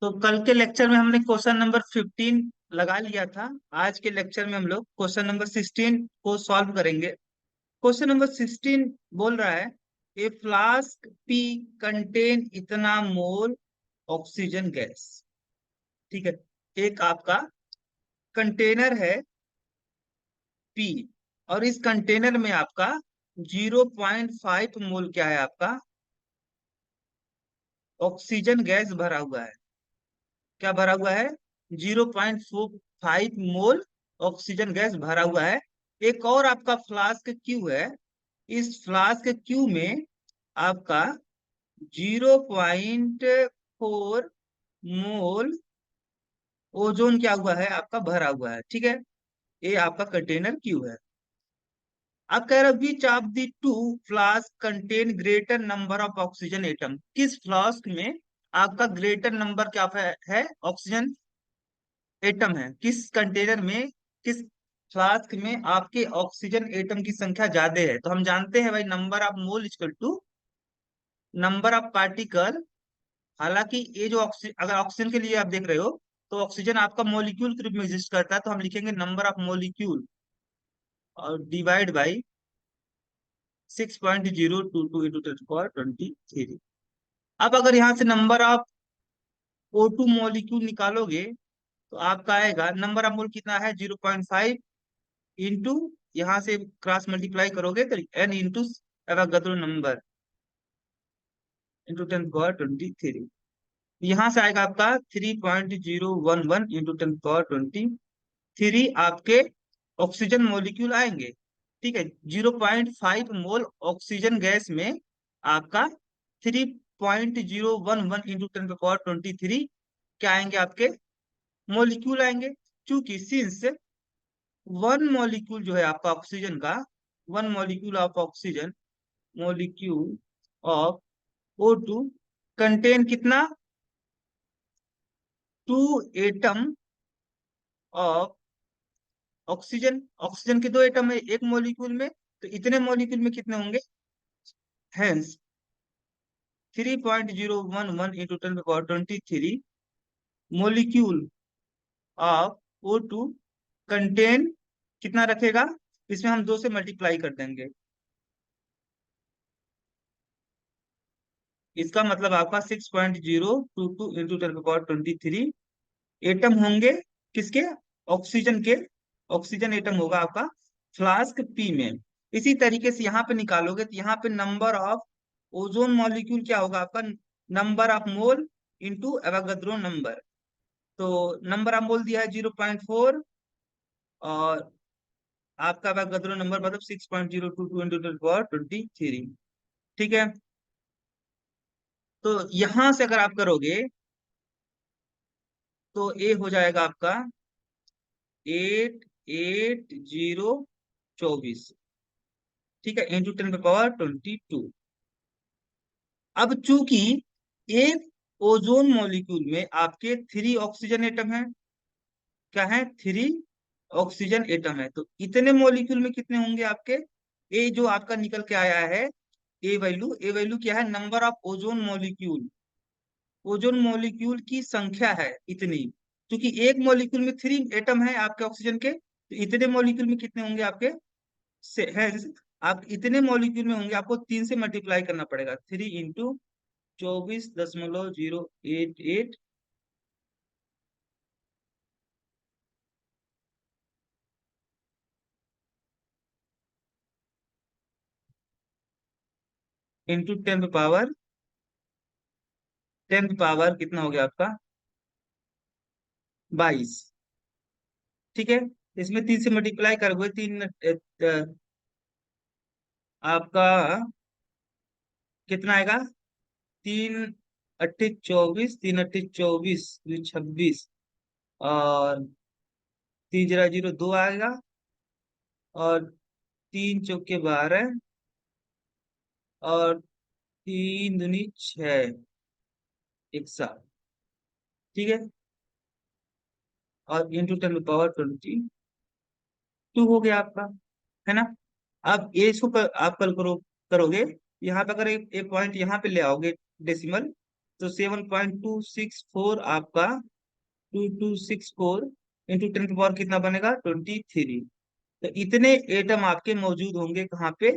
तो कल के लेक्चर में हमने क्वेश्चन नंबर 15 लगा लिया था। आज के लेक्चर में हम लोग क्वेश्चन नंबर 16 को सॉल्व करेंगे। क्वेश्चन नंबर 16 बोल रहा है, ए फ्लास्क पी कंटेन इतना मोल ऑक्सीजन गैस। ठीक है, एक आपका कंटेनर है पी, और इस कंटेनर में आपका 0.5 मोल क्या है, आपका ऑक्सीजन गैस भरा हुआ है। क्या भरा हुआ है? 0.45 मोल ऑक्सीजन गैस भरा हुआ है। एक और आपका फ्लास्क क्यू है। इस फ्लास्क क्यू में आपका 0.4 मोल ओजोन क्या हुआ है, आपका भरा हुआ है। ठीक है, ये आपका कंटेनर क्यू है। अब कह रहा है which of the two flask contain greater number of oxygen atom. किस फ्लास्क में आपका ग्रेटर नंबर क्या है ऑक्सीजन एटम है? किस कंटेनर में, किस फ्लास्क में आपके ऑक्सीजन एटम की संख्या ज्यादा है? तो हम जानते हैं भाई, number of mole equal to number of particle. हालांकि ये जो अगर ऑक्सीजन के लिए आप देख रहे हो, तो ऑक्सीजन आपका मोलिक्यूल के रूप में एग्जिस्ट करता है, तो हम लिखेंगे नंबर ऑफ मोलिक्यूल और डिवाइड बाई 6.022 इंटू 10⁻23। अब अगर यहाँ से नंबर ऑफ O2 मॉलिक्यूल निकालोगे, तो आपका आएगा नंबर ऑफ मोल कितना है, 0.5 इंटू, यहाँ से क्रॉस मल्टीप्लाई करोगे तो n into Avogadro number into 10⁻23। यहाँ से आएगा आपका 3.011 इंटू 10⁻23 आपके ऑक्सीजन मॉलिक्यूल आएंगे। ठीक है, 0.5 मोल ऑक्सीजन गैस में आपका 3.011 इंटू 10⁻23 क्या आएंगे, आपके मॉलिक्यूल आएंगे। क्योंकि सिंस वन मॉलिक्यूल जो है आपका ऑक्सीजन का, one molecule of oxygen, molecule of O2 contain कितना, 2 एटम ऑफ ऑक्सीजन। ऑक्सीजन के 2 एटम है एक मॉलिक्यूल में, तो इतने मॉलिक्यूल में कितने होंगे, hence 3.011 into 10⁻23 molecule of O2 contain कितना रखेगा, इसमें हम 2 से मल्टीप्लाई कर देंगे। इसका मतलब आपका 6.022 इंटू 10⁻23 एटम होंगे किसके, ऑक्सीजन के। ऑक्सीजन एटम होगा आपका फ्लास्क पी में। इसी तरीके से यहाँ पे निकालोगे तो यहाँ पे नंबर ऑफ ओजोन मॉलिक्यूल क्या होगा, आपका number of mole into Avogadro number. तो नंबर ऑफ मोल दिया है 0.4, और आपका एवोगाद्रो नंबर मतलब 6.022 इंटू 10⁻23। ठीक है, तो यहां से अगर आप करोगे तो ए हो जाएगा आपका 88024। ठीक है, इंटू 10⁻22। अब चूंकि एक ओजोन मॉलिक्यूल में आपके 3 ऑक्सीजन एटम है, क्या है, 3 ऑक्सीजन एटम है, तो इतने मॉलिक्यूल में कितने होंगे आपके, ए जो आपका निकल के आया है, ए वैल्यू क्या है, number of ozone molecule. Ozone molecule की संख्या है इतनी। क्योंकि एक मॉलिक्यूल में 3 एटम है आपके ऑक्सीजन के, तो इतने मॉलिक्यूल में कितने होंगे आपके, से है, आप इतने मॉलिक्यूल में होंगे, आपको 3 से मल्टीप्लाई करना पड़ेगा। 3 इंटू 24.088 इंटू 10 पावर कितना हो गया आपका, 22। ठीक है, इसमें 3 से मल्टीप्लाई करोगे, आपका कितना आएगा, 3 अट्ठी 24, 3 अट्ठी 24, 26, और 3 0 0 2 आएगा, और 3 चौके 12, और 3 दूनी 6, 160। ठीक है, और इंटू 10⁻22 हो गया आपका, है ना। अब ये इसको आप कल करोगे, यहाँ पे अगर एक पॉइंट यहाँ पे ले आओगे डेसिमल, तो 7.264 आपका 2264 इंटू 10 की पावर कितना बनेगा 23। तो इतने एटम आपके मौजूद होंगे कहाँ पे,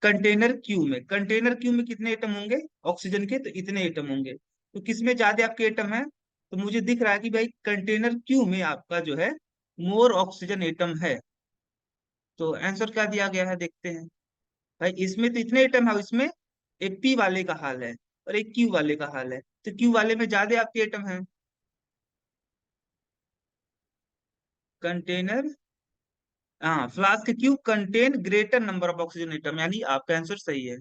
कंटेनर क्यू में। कंटेनर क्यू में कितने एटम होंगे ऑक्सीजन के, तो इतने एटम होंगे। तो किसमें ज्यादा आपके एटम है, तो मुझे दिख रहा है कि भाई कंटेनर क्यू में आपका जो है मोर ऑक्सीजन एटम है। तो आंसर क्या दिया गया है देखते हैं। भाई इसमें तो इतने एटम है, इसमें एक पी वाले का हाल है और एक क्यू वाले का हाल है, तो क्यू वाले में ज्यादा आपके एटम है। कंटेनर, हाँ flask Q contain greater number of oxygen atom, यानी आपका आंसर सही है।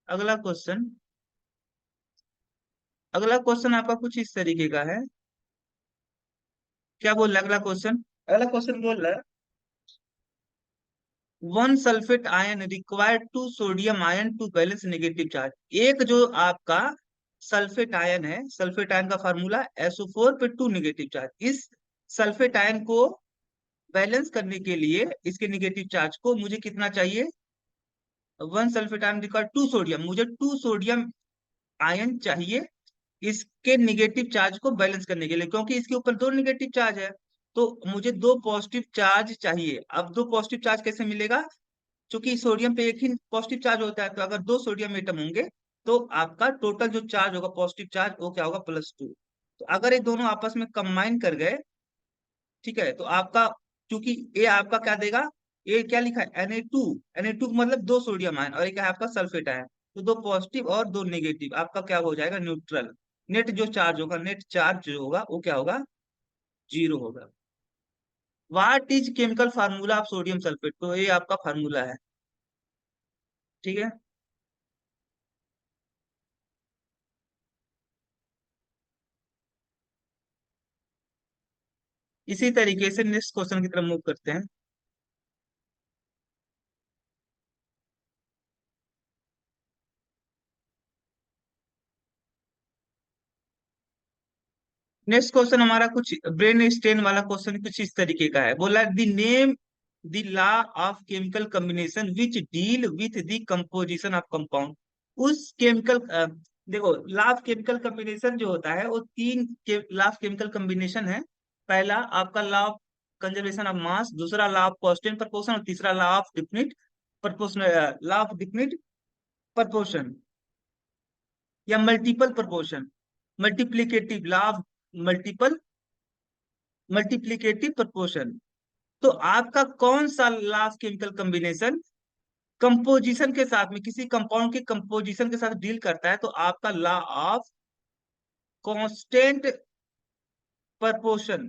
अगला क्वेश्चन, अगला क्वेश्चन आपका कुछ इस तरीके का है। क्या बोल रहा है अगला क्वेश्चन, अगला क्वेश्चन बोल रहा है one sulphate ion required to sodium ion to balance negative charge. एक जो आपका सल्फेट आयन है, सल्फेट आयन का फार्मूला SO4 पे 2 नेगेटिव चार्ज, इस सल्फेट आयन को बैलेंस करने के लिए इसके नेगेटिव चार्ज को मुझे कितना चाहिए, one sulphate ion required to sodium, मुझे 2 सोडियम आयन चाहिए इसके निगेटिव चार्ज को बैलेंस करने के लिए, क्योंकि इसके ऊपर 2 नेगेटिव चार्ज है। तो मुझे 2 पॉजिटिव चार्ज चाहिए। अब 2 पॉजिटिव चार्ज कैसे मिलेगा, क्योंकि सोडियम पे एक ही पॉजिटिव चार्ज होता है, तो अगर 2 सोडियम एटम होंगे तो आपका टोटल जो चार्ज होगा पॉजिटिव चार्ज वो क्या होगा +2। तो अगर ये दोनों आपस में कंबाइन कर गए, ठीक है, तो आपका, क्योंकि ये आपका क्या देगा, ये क्या लिखा है Na2, Na2 मतलब 2 सोडियम आयन, और ये क्या है आपका सल्फेट आयन, तो 2 पॉजिटिव और 2 नेगेटिव, आपका क्या हो जाएगा न्यूट्रल। नेट जो चार्ज होगा, नेट चार्ज जो होगा वो क्या होगा, 0 होगा। What is chemical formula of sodium sulphate, तो ये आपका फार्मूला है, ठीक है। इसी तरीके से नेक्स्ट क्वेश्चन की तरफ मूव करते हैं। नेक्स्ट क्वेश्चन हमारा कुछ ब्रेन स्ट्रेन वाला क्वेश्चन कुछ इस तरीके का है। बोला the name the law of chemical combination which deal with the composition of compound. उस केमिकल देखो लॉ ऑफ केमिकल कॉम्बिनेशन जो होता है वो तीन लॉ ऑफ केमिकल कॉम्बिनेशन है। पहला आपका law of conservation of mass, दूसरा लॉ ऑफ कांस्टेंट प्रोपोर्शन, और तीसरा law of definite proportion, law of definite proportion या multiple proportion, multiplicative law of multiple multiplicative proportion. तो आपका कौन सा लास्ट केमिकल कॉम्बिनेशन कंपोजिशन के साथ में, किसी कंपाउंड के कंपोजिशन के साथ डील करता है, तो आपका लॉ ऑफ कांस्टेंट प्रोपोर्शन,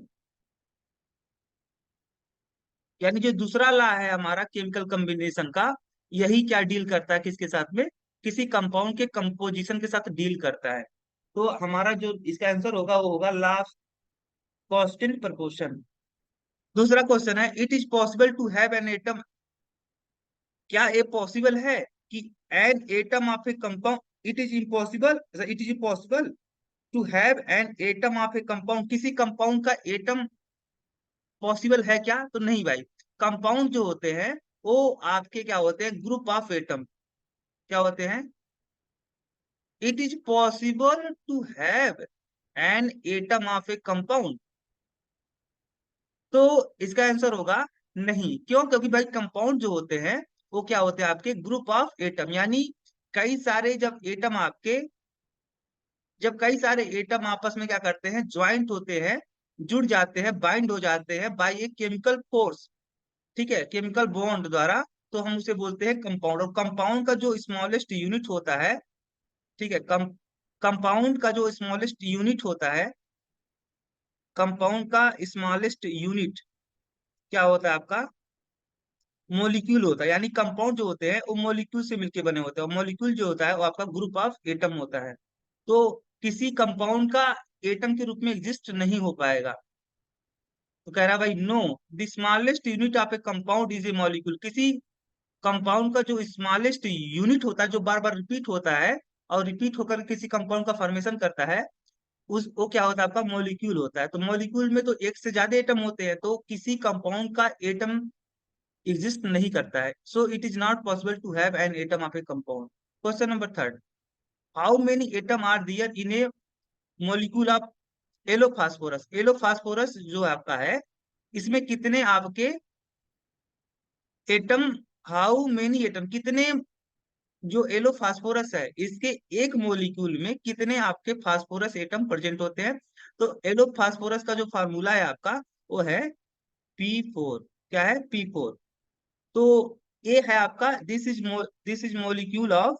यानी जो दूसरा लॉ है हमारा केमिकल कॉम्बिनेशन का, यही क्या डील करता है किसके साथ में, किसी कंपाउंड के कंपोजिशन के साथ डील करता है। तो हमारा जो इसका आंसर होगा वो होगा लॉ ऑफ कांस्टेंट प्रोपोर्शन। दूसरा क्वेश्चन है it is possible to have an atom, क्या ये पॉसिबल है कि an atom of a compound, it is impossible, it is impossible to have an atom of a compound, किसी compound का atom possible है क्या, तो नहीं भाई। कंपाउंड जो होते हैं वो आपके क्या होते हैं, ग्रुप ऑफ एटम, क्या होते हैं। It is possible to have an atom of a compound, तो इसका आंसर होगा नहीं। क्यों, क्योंकि भाई कंपाउंड जो होते हैं वो क्या होते हैं आपके ग्रुप ऑफ एटम, यानी कई सारे जब एटम आपके, जब कई सारे एटम आपस में क्या करते हैं ज्वाइंट होते हैं, जुड़ जाते हैं, बाइंड हो जाते हैं बाय ए केमिकल फोर्स, ठीक है, केमिकल बॉन्ड द्वारा, तो हम उसे बोलते हैं कंपाउंड। और कंपाउंड का जो स्मॉलेस्ट यूनिट होता है, ठीक है, कंपाउंड का जो स्मॉलेस्ट यूनिट होता है, कंपाउंड का स्मॉलेस्ट यूनिट क्या होता है आपका, मोलिक्यूल होता है। यानी कंपाउंड जो होते हैं वो मोलिक्यूल से मिलके बने होते हैं, और मोलिक्यूल जो होता है वो आपका ग्रुप ऑफ एटम होता है। तो किसी कंपाउंड का एटम के रूप में एग्जिस्ट नहीं हो पाएगा। तो कह रहा है भाई no, the smallest unit of a compound is a molecule, किसी कंपाउंड का जो स्मॉलेस्ट यूनिट होता है जो बार बार रिपीट होता है और रिपीट होकर किसी कंपाउंड का फॉर्मेशन करता है, उस वो क्या होता है आपका मॉलिक्यूल होता है। तो मॉलिक्यूल में तो एक से ज्यादा एटम होते हैं, तो किसी कंपाउंड का एटम एग्जिस्ट नहीं करता है, so it is not possible to have an atom of a compound. Question number third, how many atom are there in a molecule of yellow phosphorus? Yellow phosphorus जो आपका है, इसमें कितने आपके एटम, हाउ मेनी एटम, कितने, जो yellow phosphorus है इसके एक मोलिक्यूल में कितने आपके फास्फोरस एटम प्रेजेंट होते हैं? तो येलो फास्फोरस का जो फार्मूला है आपका, वो है P4। क्या है? P4। तो ये है आपका, this is molecule of,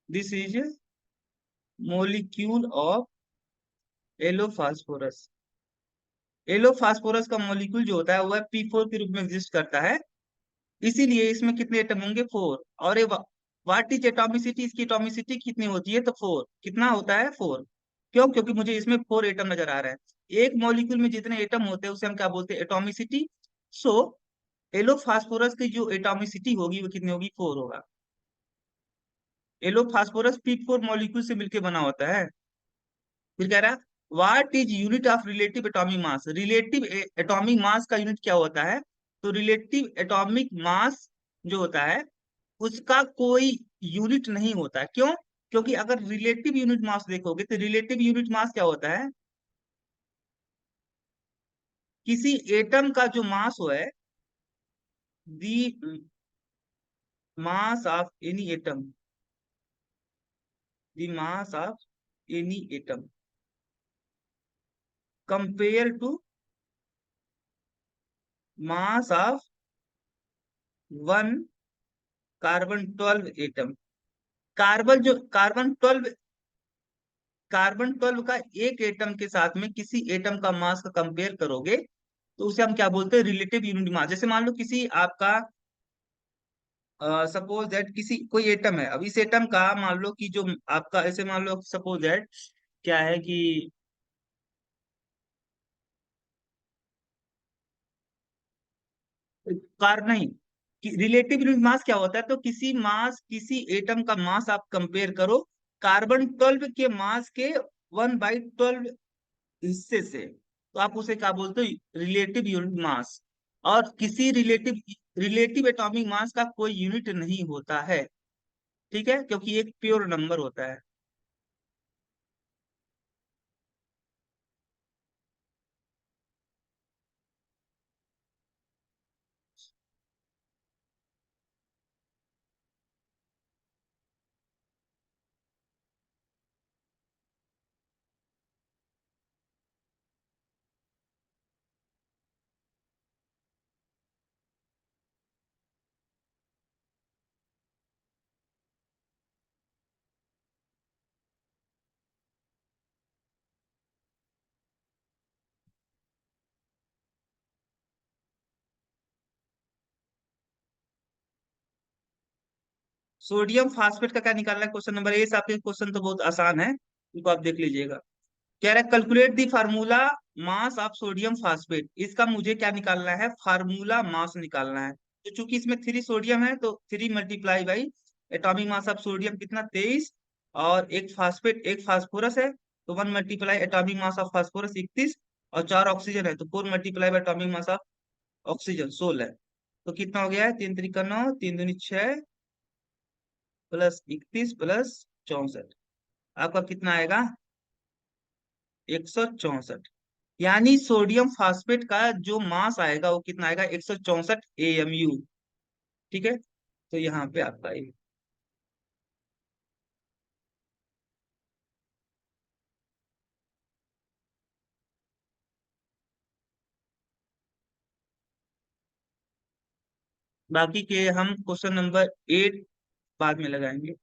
this is molecule of yellow phosphorus. Yellow phosphorus का मोलिक्यूल जो होता है वो P4 के रूप में एग्जिस्ट करता है, इसीलिए इसमें कितने एटम होंगे? 4। और ये व्हाट इज एटॉमिसिटी, इसकी एटॉमिसिटी कितनी होती है? तो 4। कितना होता है? 4। क्यों? क्योंकि मुझे इसमें 4 एटम नजर आ रहा है। एक मॉलिक्यूल में जितने एटम होते हैं उसे हम क्या बोलते हैं? एटॉमिसिटी। सो एलो फास्फोरस की जो एटॉमिसिटी होगी वो कितनी होगी? 4 होगा। एलो फास्फोरस P4 मॉलिक्यूल से मिलकर बना होता है। फिर कह रहा है what is unit of relative atomic mass? Relative atomic mass का यूनिट क्या होता है? तो रिलेटिव एटॉमिक मास जो होता है उसका कोई यूनिट नहीं होता है। क्यों? क्योंकि अगर रिलेटिव यूनिट मास देखोगे तो रिलेटिव यूनिट मास क्या होता है? किसी एटम का जो मास हो है, the mass of any atom, the mass of any atom compare to mass of one carbon 12 atom. Carbon 12 का एक एटम के साथ में किसी एटम का मास का कंपेयर करोगे तो उसे हम क्या बोलते हैं? Relative unit mass. जैसे मान लो किसी आपका, सपोज दैट किसी कोई एटम है, अब इस एटम का मान लो कि जो आपका, ऐसे मान लो सपोज दैट क्या है कि कार नहीं, कि रिलेटिव यूनिट मास क्या होता है? तो किसी एटम का मास आप कंपेयर करो कार्बन 12 के मास के 1/12 हिस्से से, तो आप उसे क्या बोलते हो? Relative unit mass. और किसी रिलेटिव रिलेटिव एटॉमिक मास का कोई यूनिट नहीं होता है, ठीक है, क्योंकि एक प्योर नंबर होता है। सोडियम फास्फेट का क्या निकालना है? क्वेश्चन नंबर ए से आपके क्वेश्चन तो बहुत आसान है, इनको आप देख लीजिएगा। कह रहा है calculate the formula mass of sodium phosphate. इसका मुझे क्या निकालना है? फार्मूला मास निकालना है। तो चूंकि इसमें 3 सोडियम है तो 3 multiply by atomic mass of sodium कितना? 23। और एक फास्फोरस है तो 1 multiply atomic mass of phosphorus 31। और 4 ऑक्सीजन है तो 4 multiply by atomic mass of oxygen 16। तो कितना हो गया है? 3 त्रिका 9, 3 दूनी 6, प्लस 31 प्लस 64, आपका कितना आएगा? 164। यानी सोडियम फास्फेट का जो मास आएगा वो कितना आएगा? 164 AMU। ठीक है, तो यहाँ पे आपका ये, बाकी के हम क्वेश्चन नंबर 8 बाद में लगाएंगे।